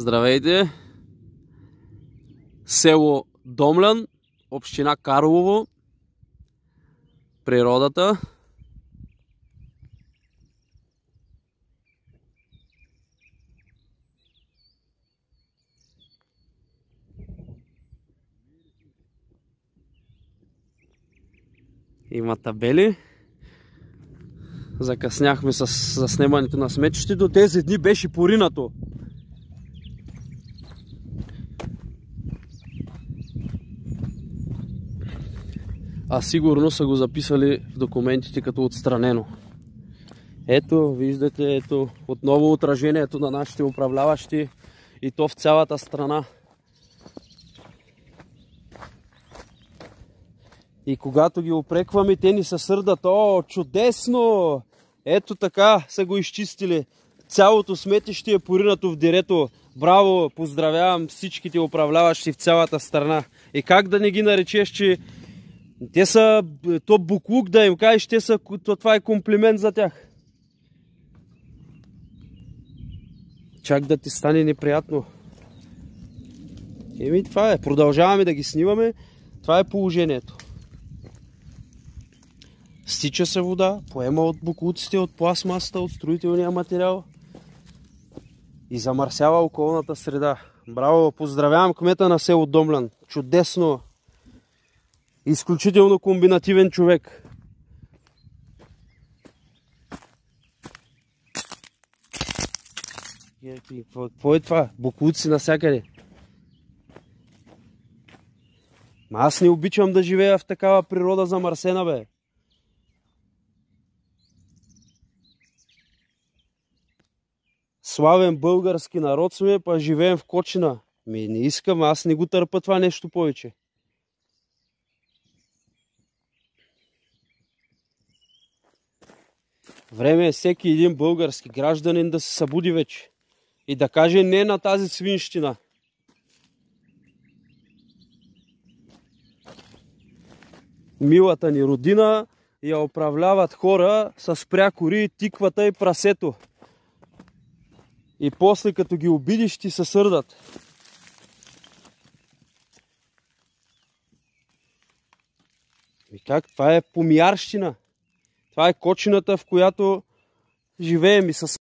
Здравейте! Село Домлян, община Карлово, природата. Има табели. Закъсняхме с заснемането на сметището. Тези дни беше поринато. А сигурно са го записали в документите като отстранено. Ето, виждате, ето отново отражението на нашите управляващи и то в цялата страна. И когато ги упрекваме, те ни се сърдат: о, чудесно! Ето така са го изчистили. Цялото сметище е поринато в дерето. Браво! Поздравявам всичките управляващи в цялата страна. И как да не ги наречеш, че те са то буклук, да им кажеш, това е комплимент за тях. Чак да ти стане неприятно. Еми, това е. Продължаваме да ги снимаме. Това е положението. Стича се вода, поема от буклуците, от пластмасата, от строителния материал и замърсява околната среда. Браво! Поздравявам кмета на село Домлян. Чудесно! Изключително комбинативен човек. Какво е това? Буклуци навсякъде. Аз не обичам да живея в такава природа замърсена, бе. Славен български народ сме, па живеем в Кочина. Не искам, аз не го търпя това нещо повече. Време е всеки един български гражданин да се събуди вече и да каже не на тази свинщина. Милата ни родина я управляват хора с прякори, тиквата и прасето. И после като ги обидиш, ти се сърдат. И как? Това е помиярщина. Това е Кочината, в която живеем и с